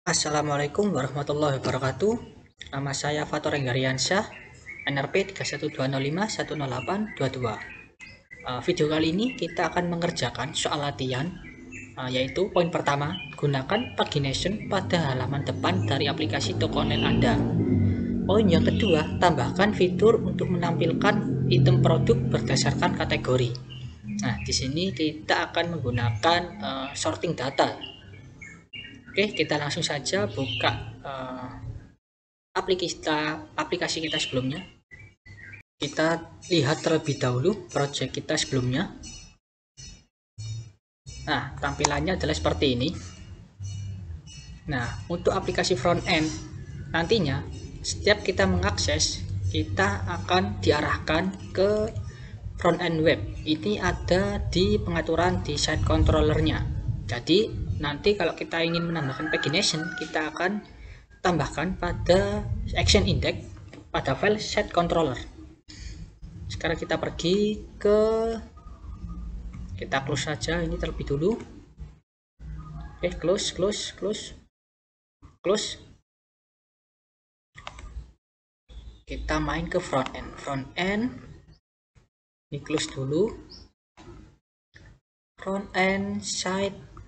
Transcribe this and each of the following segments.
Assalamualaikum warahmatullahi wabarakatuh. Nama saya Fatur Enggariansyah, NRP 3120510822. Video kali ini kita akan mengerjakan soal latihan, yaitu poin pertama, gunakan pagination pada halaman depan dari aplikasi toko online Anda. Poin yang kedua, tambahkan fitur untuk menampilkan item produk berdasarkan kategori. Nah, di sini kita akan menggunakan sorting data. Oke, kita langsung saja buka aplikasi kita sebelumnya. Kita lihat terlebih dahulu project kita sebelumnya. Nah, tampilannya adalah seperti ini. Nah, untuk aplikasi front end, nantinya setiap kita mengakses, kita akan diarahkan ke front end web. Ini ada di pengaturan di site controllernya. Jadi nanti kalau kita ingin menambahkan pagination, kita akan tambahkan pada action index pada file set controller. Sekarang kita pergi ke, kita close saja ini terlebih dulu. Oke, close. Kita main ke front end ini, close dulu. Front end site,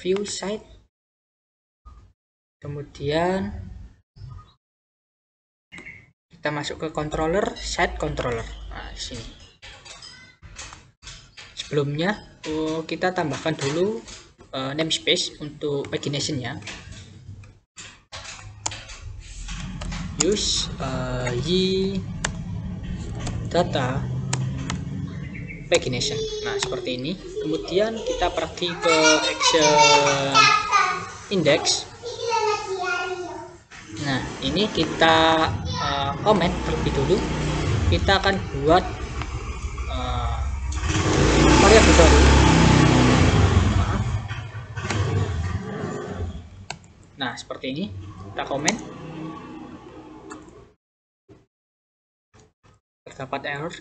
view site, kemudian kita masuk ke controller, set controller. Nah, sini sebelumnya kita tambahkan dulu namespace untuk pagination nya. Use data pagination. Nah, seperti ini. Kemudian kita pergi ke action index. Nah, ini kita comment terlebih dulu. Kita akan buat variabel baru. Nah, seperti ini. Kita komen. Terdapat error.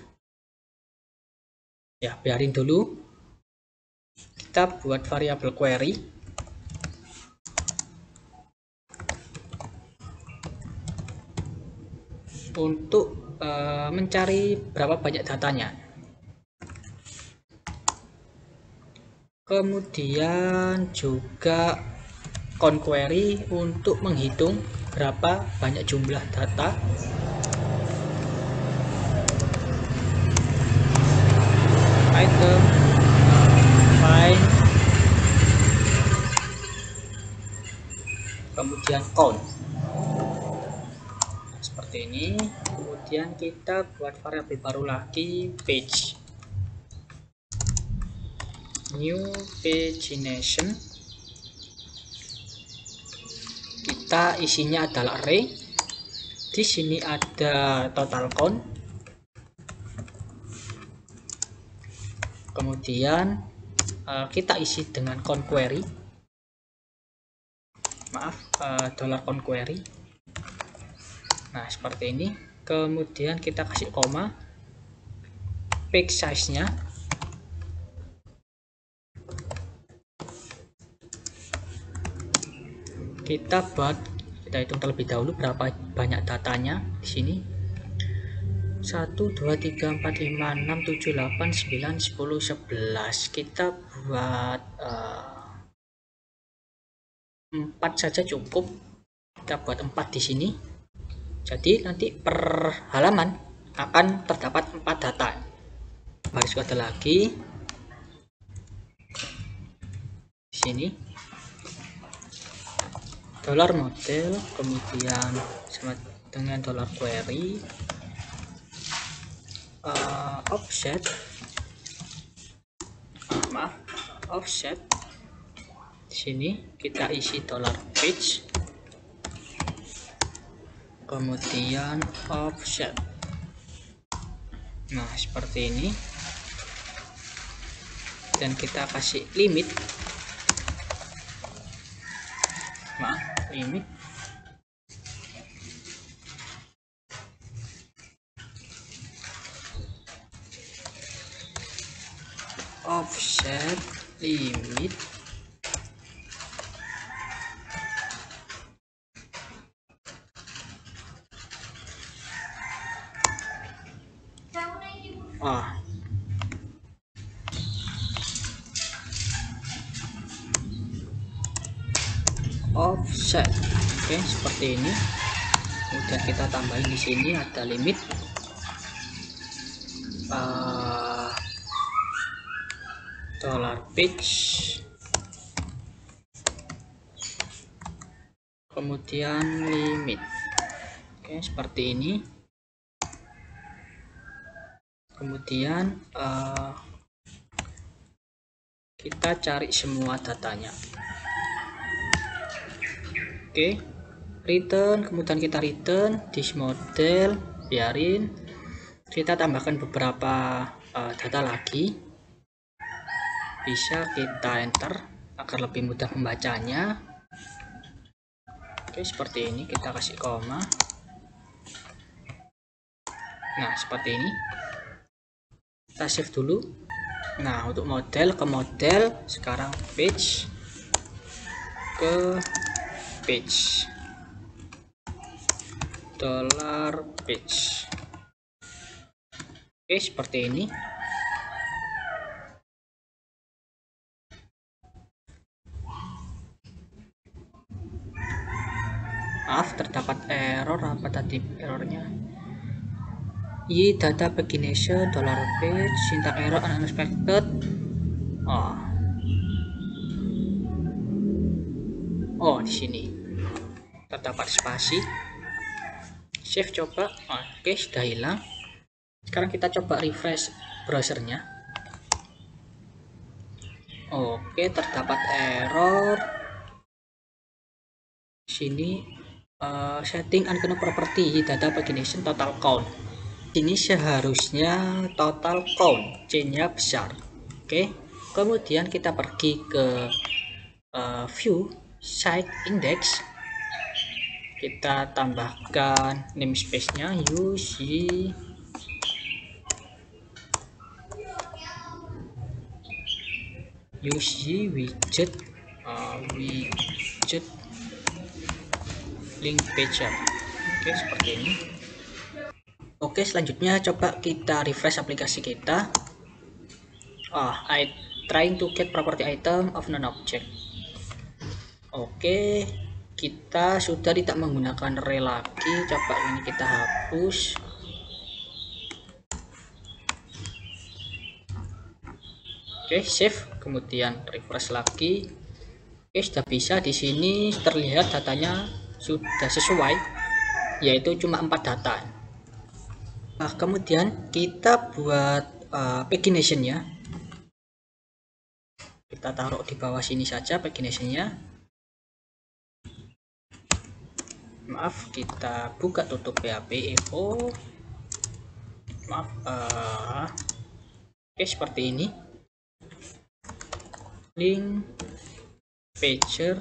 Ya, biarin dulu. Kita buat variabel query. Untuk mencari berapa banyak datanya. Kemudian juga conquery untuk menghitung berapa banyak jumlah data. Item find, kemudian count. Seperti ini. Kemudian kita buat variabel baru lagi, page, new pagination. Kita isinya adalah array. Di sini ada total count. Kemudian kita isi dengan count query. $count query. Nah, seperti ini. Kemudian kita kasih koma. Page size nya kita hitung terlebih dahulu berapa banyak datanya. Di sini 1 2 3 4 5 6 7 8 9 10 11. Kita buat 4 saja cukup. Kita buat 4 di sini. Jadi nanti per halaman akan terdapat 4 data. Baris kode lagi di sini. Dollar model, kemudian sama dengan dollar query, offset, offset. Di sini kita isi dollar page, kemudian offset. Nah, seperti ini. Dan kita kasih limit. Limit offset limit offset. Oke, seperti ini. Kemudian kita tambahin di sini ada limit $pitch, kemudian limit. Oke, seperti ini. Kemudian kita cari semua datanya. Oke, return, kemudian kita return this model, biarin. Kita tambahkan beberapa data lagi, bisa kita enter agar lebih mudah membacanya. Oke, seperti ini, kita kasih koma. Nah, seperti ini. Kita save dulu. Nah, untuk model, ke model, sekarang page, ke page, $pitch. Oke, seperti ini. Maaf, terdapat error. Apa tadi errornya? Data pagination, $pitch, syntax error unexpected. Oh, di sini terdapat spasi. Save, coba. Oke, sudah hilang. Sekarang kita coba refresh browsernya. Oke, terdapat error. Sini setting unknown property data pagination total count. Ini seharusnya total count, C-nya besar. Oke, kemudian kita pergi ke view site index. Kita tambahkan namespace-nya use widget link page. Oke, seperti ini. Oke, selanjutnya coba kita refresh aplikasi kita. I trying to get property item of non-object. Oke, kita sudah tidak menggunakan array lagi. Coba ini kita hapus. Oke, save, kemudian refresh lagi. Oke, sudah bisa. Di sini terlihat datanya sudah sesuai, yaitu cuma 4 data. Nah, kemudian kita buat pagination-nya. Kita taruh di bawah sini saja pagination-nya. Maaf, kita buka tutup PHP echo. Maaf. Oke, seperti ini. Link pager,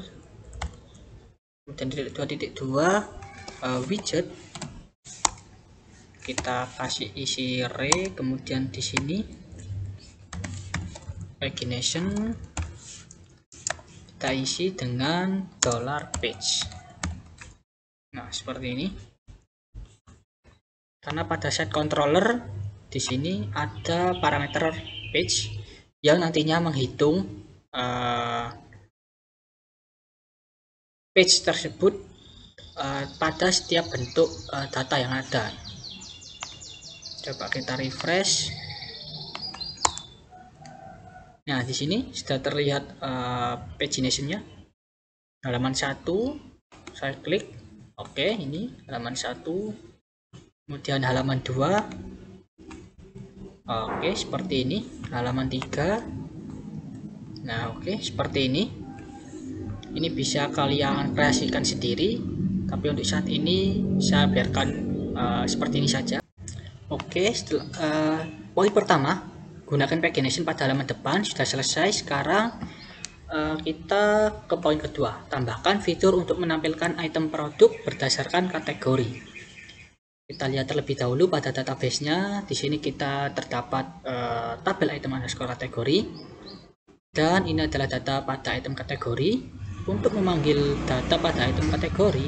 kemudian 2.2 widget. Kita kasih isi array, kemudian di sini pagination kita isi dengan $pitch. Nah, seperti ini. Karena pada set controller di sini ada parameter page yang nantinya menghitung page tersebut pada setiap bentuk data yang ada. Coba kita refresh. Nah, di sini sudah terlihat pagination-nya. Halaman 1, saya klik. Oke, ini halaman 1. Kemudian halaman 2. Oke, seperti ini. Halaman 3. Nah, oke, seperti ini. Ini bisa kalian kreasikan sendiri, tapi untuk saat ini saya biarkan seperti ini saja. Oke, setelah poin pertama, gunakan pagination pada halaman depan sudah selesai. Sekarang kita ke poin kedua, tambahkan fitur untuk menampilkan item produk berdasarkan kategori. Kita lihat terlebih dahulu pada database-nya. Di sini kita terdapat tabel item underscore kategori, dan ini adalah data pada item kategori. Untuk memanggil data pada item kategori,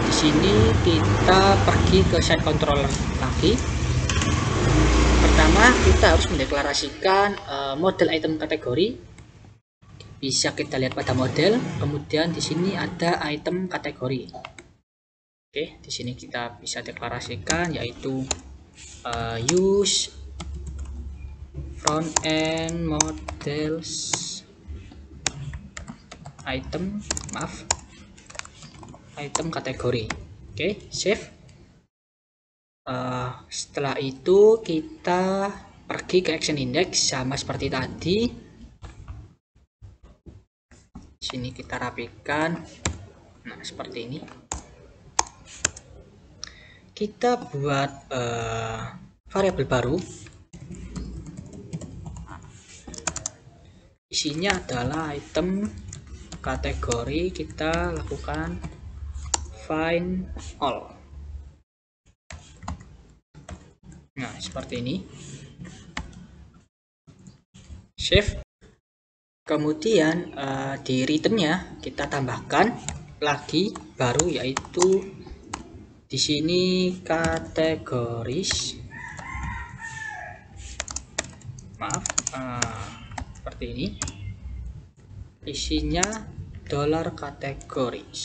di sini kita pergi ke set controller lagi. pertama kita harus mendeklarasikan model item kategori. Bisa kita lihat pada model, kemudian di sini ada item kategori. Oke, di sini kita bisa deklarasikan yaitu use front end models item kategori. Oke, save. Setelah itu kita pergi ke action index sama seperti tadi. Sini kita rapikan. Nah, seperti ini. Kita buat variabel baru. Isinya adalah item kategori. Kita lakukan find all. Nah, seperti ini. Save. Kemudian di returnnya kita tambahkan lagi baru, yaitu di sini kategoris. Maaf, seperti ini. Isinya $kategoris.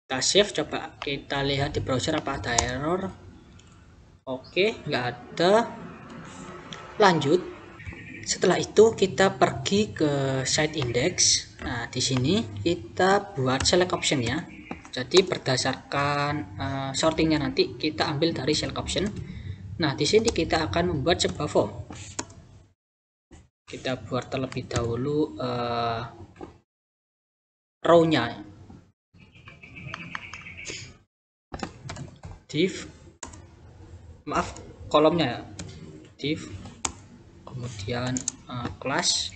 Kita save, coba kita lihat di browser apa ada error. Oke, nggak ada. Lanjut. Setelah itu kita pergi ke site index. Nah, di sini kita buat select option ya. Jadi berdasarkan sortingnya nanti kita ambil dari select option. Nah, di sini kita akan membuat sebuah form. Kita buat terlebih dahulu row-nya. Div, maaf, kolomnya. Div, kemudian class,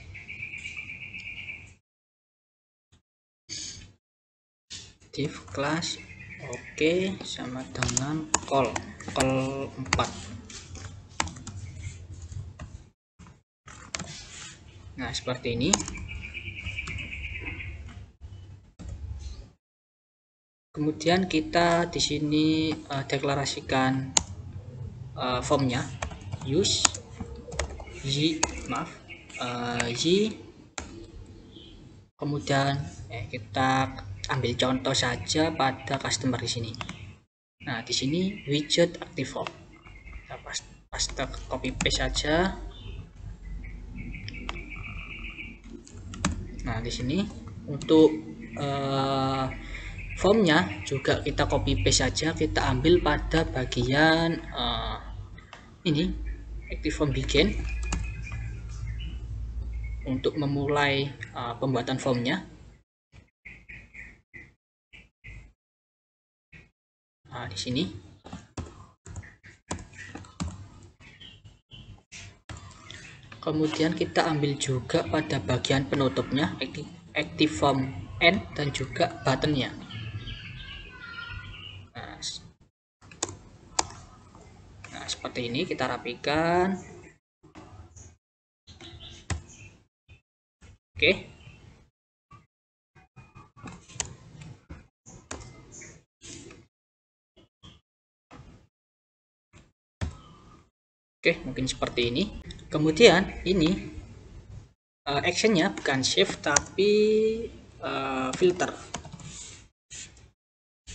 div class, oke, sama dengan call 4. Nah, seperti ini. Kemudian kita di sini deklarasikan formnya, use y, kemudian kita ambil contoh saja pada customer di sini. Nah, di sini widget active form. Kita paste copy paste saja. Nah, di sini untuk formnya juga kita copy paste saja, kita ambil pada bagian ini active form begin untuk memulai pembuatan formnya. Nah, di sini kemudian kita ambil juga pada bagian penutupnya active form end dan juga buttonnya. Nah, seperti ini kita rapikan. Oke. Oke, mungkin seperti ini. Kemudian ini actionnya bukan shift tapi filter.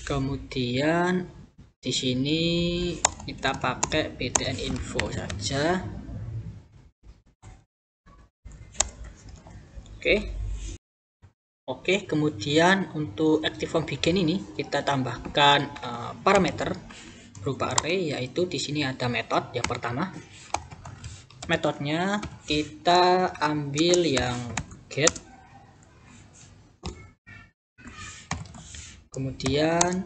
Kemudian di sini kita pakai btn info saja. Oke, kemudian untuk active form begin ini kita tambahkan parameter berupa array, yaitu di sini ada metode yang pertama. Metodenya kita ambil yang get, kemudian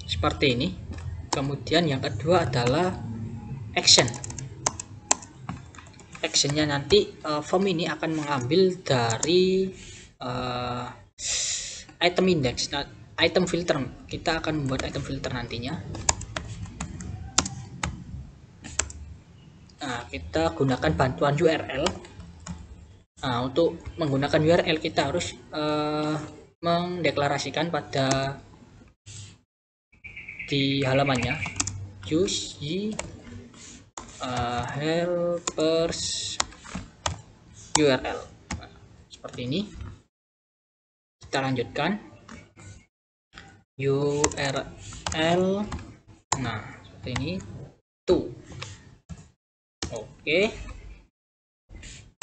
seperti ini. Kemudian yang kedua adalah action. Actionnya nanti form ini akan mengambil dari item index. Nah, item filter, kita akan membuat item filter nantinya. Nah, kita gunakan bantuan URL. Nah, untuk menggunakan URL kita harus mendeklarasikan pada di halamannya use helpers URL. Nah, seperti ini. Kita lanjutkan URL. Nah, seperti ini to. Oke.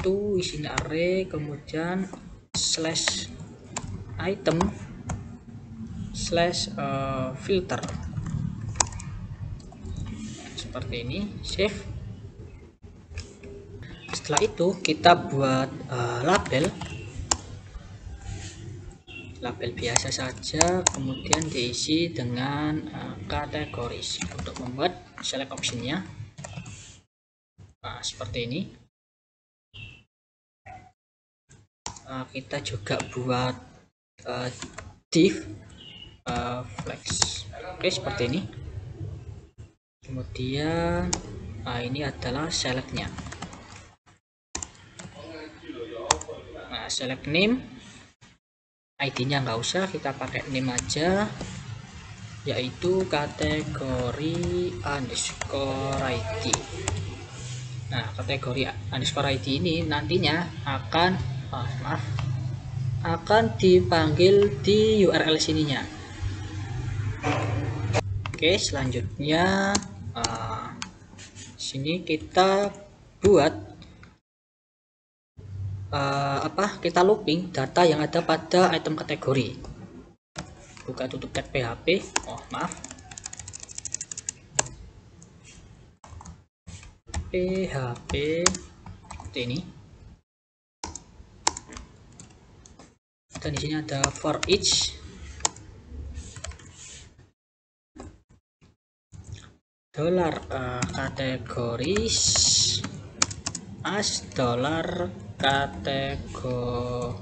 To isinya array, kemudian slash item slash filter. Seperti ini, save. Setelah itu kita buat label biasa saja, kemudian diisi dengan kategoris. Untuk membuat select optionnya, nah seperti ini. Kita juga buat div flex. Oke, seperti ini. Kemudian ini adalah selectnya. Nah, select name, ID-nya nggak usah, kita pakai name aja, yaitu kategori underscore ID. Nah, kategori underscore ID ini nantinya akan dipanggil di URL sininya. Oke, selanjutnya sini kita buat kita looping data yang ada pada item kategori. Buka tutup tag PHP. PHP seperti ini. Dan di sini ada for each dollar kategoris as dollar kategori.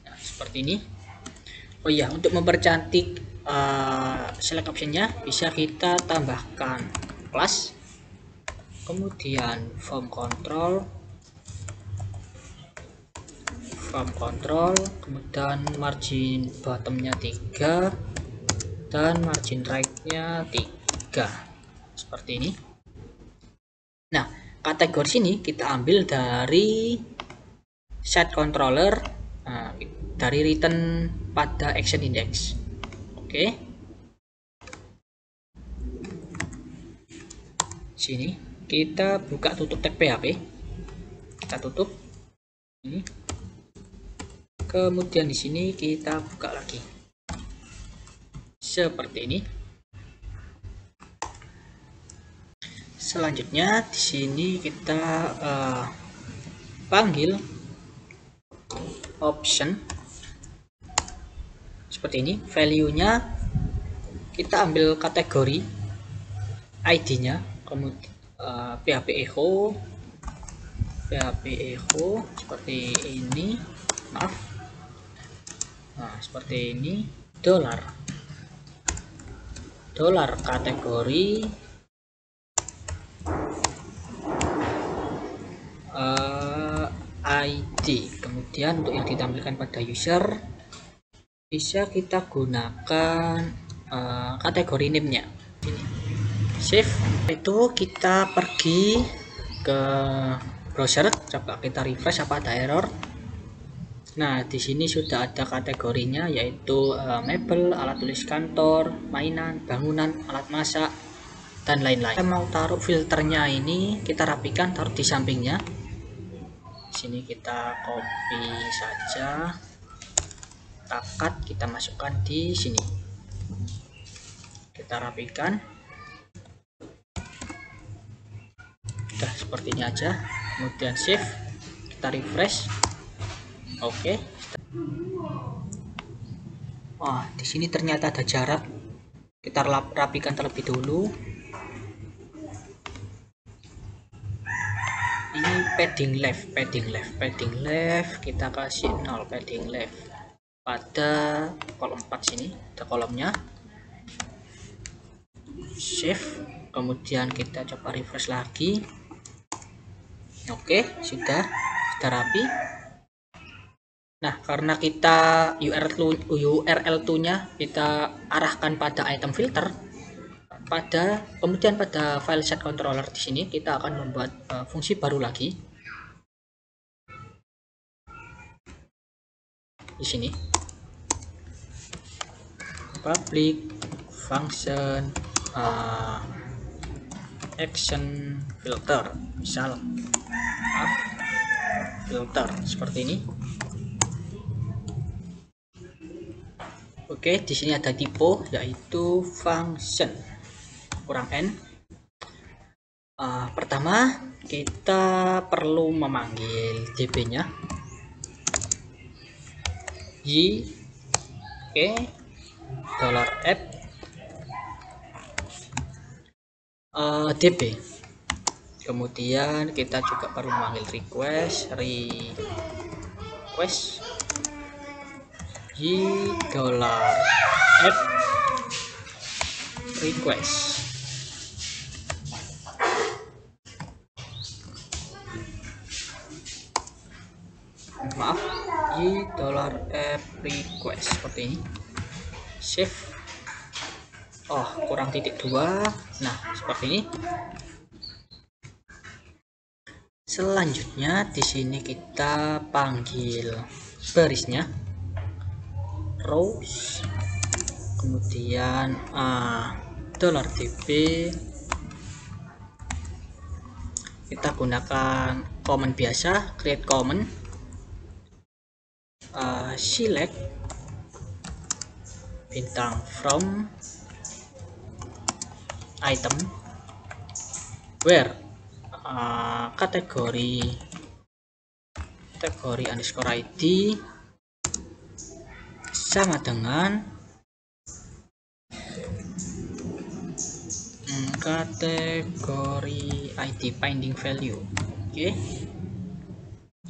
Nah, seperti ini. Oh iya, untuk mempercantik select optionnya bisa kita tambahkan class, kemudian form control, kemudian margin bottomnya 3 dan margin right-nya 3, seperti ini. Nah, kategori sini kita ambil dari set controller, dari return pada action index. Oke. Sini kita buka tutup tag PHP. Kita tutup ini. Kemudian di sini kita buka lagi. Seperti ini. Selanjutnya di sini kita panggil option seperti ini. Value-nya kita ambil kategori, ID-nya, kemudian PHP echo seperti ini. Nah, seperti ini. Dollar kategori ID. Kemudian untuk yang ditampilkan pada user bisa kita gunakan kategori name-nya. Ini. Save. Itu kita pergi ke browser, coba kita refresh apa ada error. Nah, di sini sudah ada kategorinya, yaitu mebel, alat tulis kantor, mainan, bangunan, alat masak, dan lain-lain. Kita mau taruh filternya ini, kita rapikan, taruh di sampingnya. Sini kita copy saja, kita cut, kita masukkan di sini. Kita rapikan. Udah seperti ini aja. Kemudian save, kita refresh. Oke. Wah, di sini ternyata ada jarak. Kita rapikan terlebih dulu. Ini padding left, kita kasih 0 padding left pada kolom 4 sini, ada kolomnya. Save. kemudian kita coba refresh lagi. Oke, sudah rapi. Nah, karena kita URL nya kita arahkan pada item filter, kemudian pada file set controller di sini kita akan membuat fungsi baru lagi di sini, public function action filter, misal filter seperti ini. Oke, di sini ada tipe yaitu function kurang n. Pertama kita perlu memanggil db-nya y $f db. Kemudian kita juga perlu memanggil request y $f request. Maaf, y $f request seperti ini. Save. Oh, kurang titik 2. Nah, seperti ini. Selanjutnya di sini kita panggil barisnya rows, kemudian $db. Kita gunakan command biasa, create command, select bintang from item where kategori underscore id sama dengan kategori id binding value. Oke.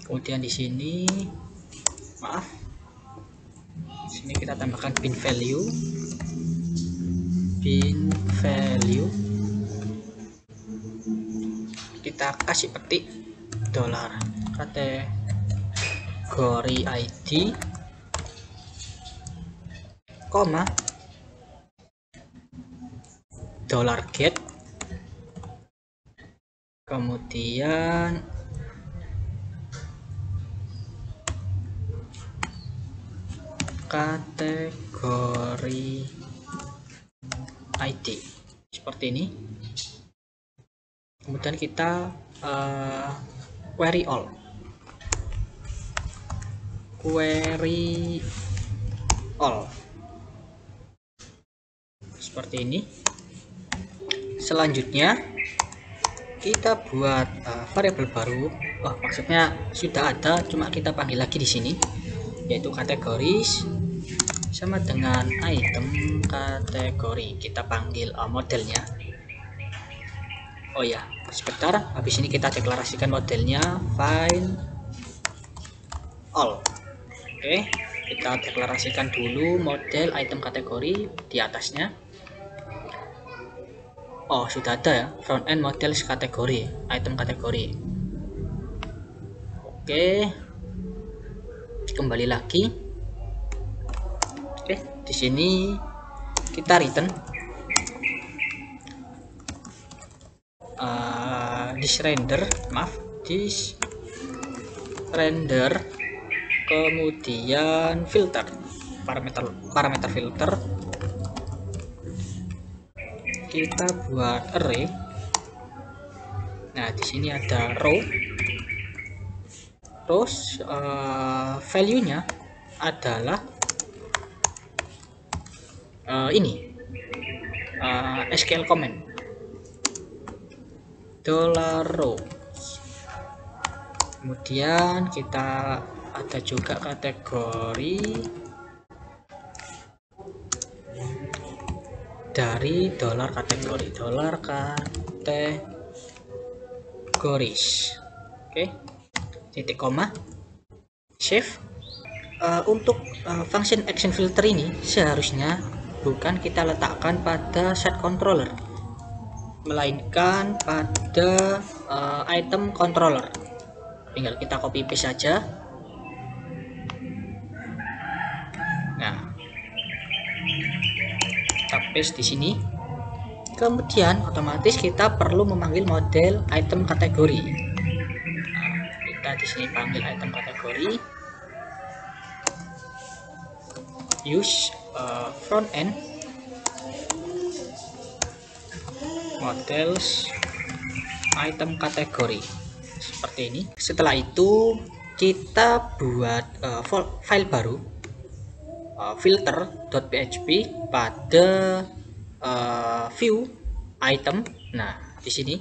Kemudian di sini sini kita tambahkan bin value, kita kasih petik kategori id koma $get, kemudian kategori id seperti ini. Kemudian kita query all seperti ini. Selanjutnya kita buat variabel baru. Maksudnya sudah ada, cuma kita panggil lagi di sini, yaitu kategoris sama dengan item kategori. Kita panggil modelnya. Oh ya, sebentar, habis ini kita deklarasikan modelnya find all. Oke, kita deklarasikan dulu model item kategori di atasnya. Oh, sudah ada ya, front end model kategori, item kategori. Oke, kembali lagi. Oke, di sini kita return this render, kemudian filter, parameter filter. Kita buat array. Nah, di sini ada rows, value-nya adalah ini SQL comment $rows. Kemudian kita ada juga kategori dari kategoris. Oke, titik koma, save. Untuk function action filter ini seharusnya bukan kita letakkan pada set controller, melainkan pada item controller. Tinggal kita copy paste saja. Nah, kita paste di sini. Kemudian otomatis kita perlu memanggil model item kategori. Nah, kita di sini panggil item kategori. Use front end models item kategori seperti ini. Setelah itu kita buat file baru filter.php pada view item. Nah, di sini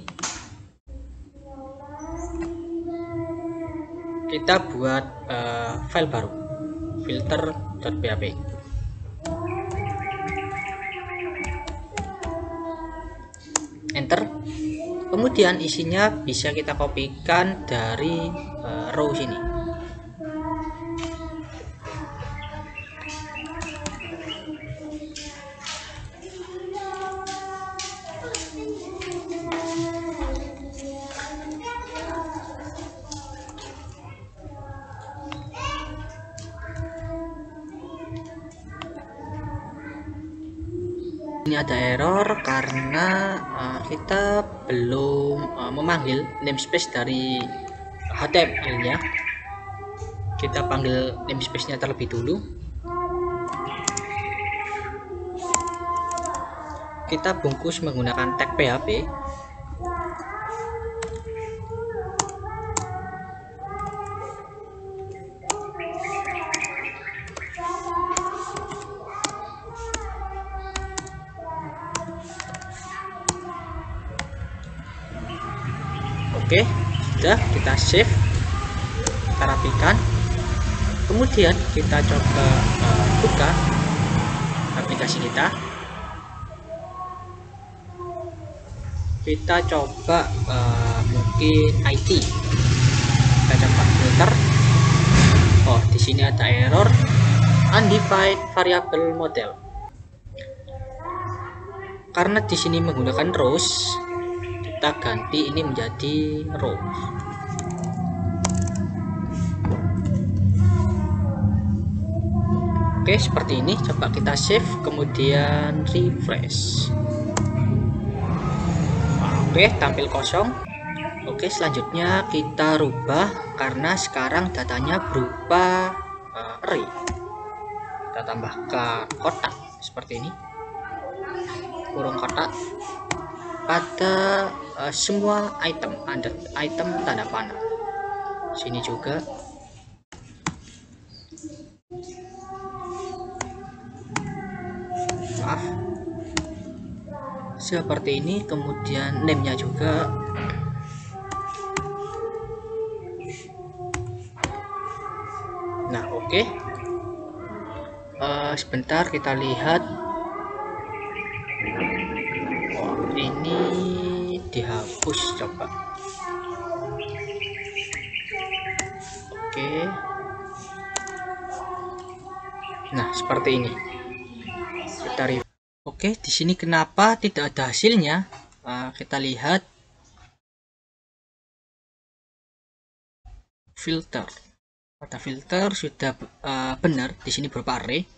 kita buat file baru filter.php. Enter. Kemudian isinya bisa kita kopikan dari row sini. Ini ada error karena kita belum memanggil namespace dari HTML-nya. Kita panggil namespace-nya terlebih dulu. Kita bungkus menggunakan tag PHP. Oke, sudah, kita save, kita rapikan. Kemudian kita coba buka aplikasi kita. Kita coba mungkin IT. Kita coba filter. Oh, di sini ada error undefined variable model. Karena di sini menggunakan rows, kita ganti ini menjadi row. Oke, seperti ini. Coba kita save, kemudian refresh. Oke, tampil kosong. Oke, selanjutnya kita rubah karena sekarang datanya berupa array. Kita tambahkan kotak seperti ini, kurung kotak pada semua item, ada item tanda panah. Sini juga. Maaf. Seperti ini, kemudian name-nya juga. Nah, oke. Sebentar kita lihat. Ini dihapus, coba. Oke. Nah, seperti ini. Kita review. Oke, di sini kenapa tidak ada hasilnya? Kita lihat filter. Pada filter sudah benar, di sini berupa array.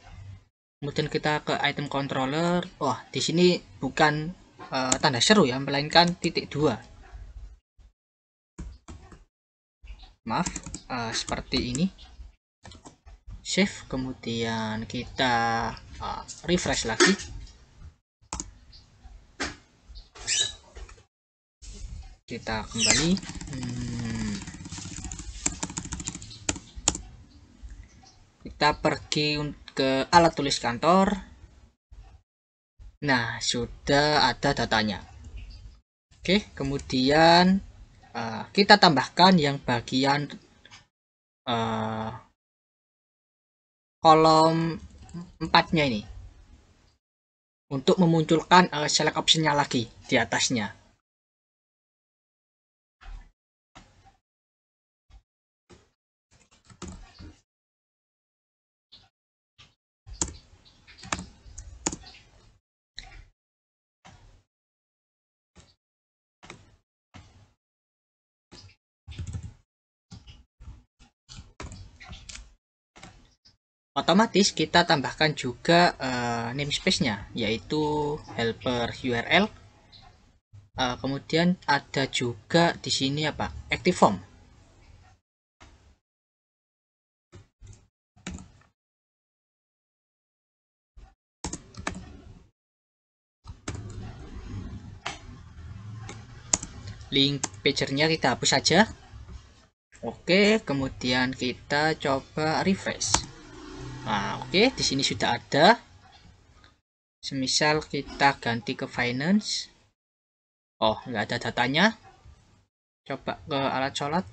Kemudian kita ke item controller. Wah, di sini bukan tanda seru ya, melainkan titik 2. Maaf, seperti ini. Save, kemudian kita refresh lagi. Kita kembali. Kita pergi ke alat tulis kantor. Nah, sudah ada datanya. Oke, kemudian kita tambahkan yang bagian kolom 4-nya ini untuk memunculkan select optionnya lagi di atasnya. Otomatis kita tambahkan juga namespace-nya, yaitu helper URL. Kemudian ada juga di sini apa? Active form. Link pagernya kita hapus saja. Oke, kemudian kita coba refresh. Nah, oke, di sini sudah ada. Semisal kita ganti ke finance. Oh, nggak ada datanya. Coba ke alat sholat.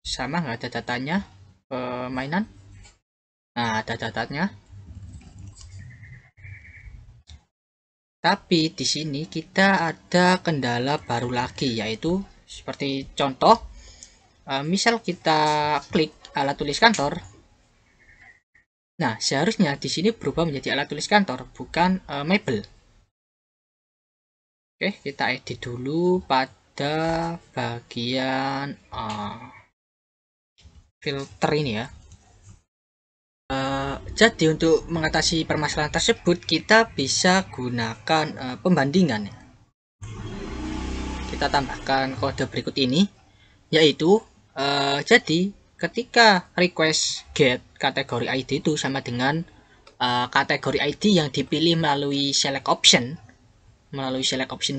Sama, nggak ada datanya. Ke mainan. Nah, ada datanya. Tapi di sini kita ada kendala baru lagi, yaitu seperti contoh, misal kita klik alat tulis kantor. Nah, seharusnya di sini berubah menjadi alat tulis kantor, bukan mebel. Oke, kita edit dulu pada bagian filter ini ya. Jadi untuk mengatasi permasalahan tersebut, kita bisa gunakan pembandingan. Kita tambahkan kode berikut ini, yaitu jadi ketika request get kategori ID itu sama dengan kategori ID yang dipilih melalui select option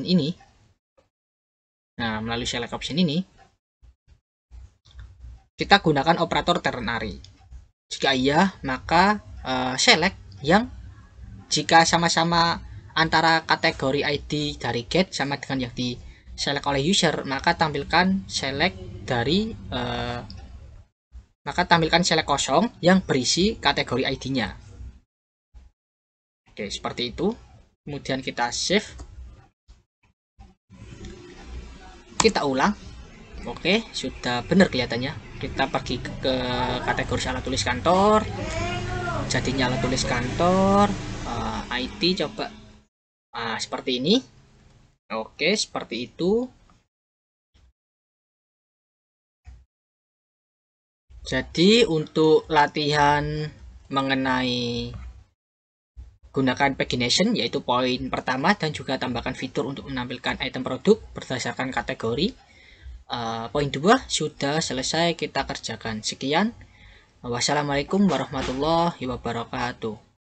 ini. Nah, melalui select option ini kita gunakan operator ternary. Jika iya, maka select yang jika sama-sama antara kategori ID dari get sama dengan yang di select oleh user, maka tampilkan select kosong yang berisi kategori ID-nya. Oke, seperti itu. Kemudian kita save. Kita ulang. Oke, sudah benar kelihatannya. Kita pergi ke kategori alat tulis kantor. Jadinya alat tulis kantor. IT coba seperti ini. Oke, seperti itu. Jadi untuk latihan mengenai gunakan pagination, yaitu poin pertama, dan juga tambahkan fitur untuk menampilkan item produk berdasarkan kategori. Poin 2 sudah selesai kita kerjakan. Sekian. Wassalamualaikum warahmatullahi wabarakatuh.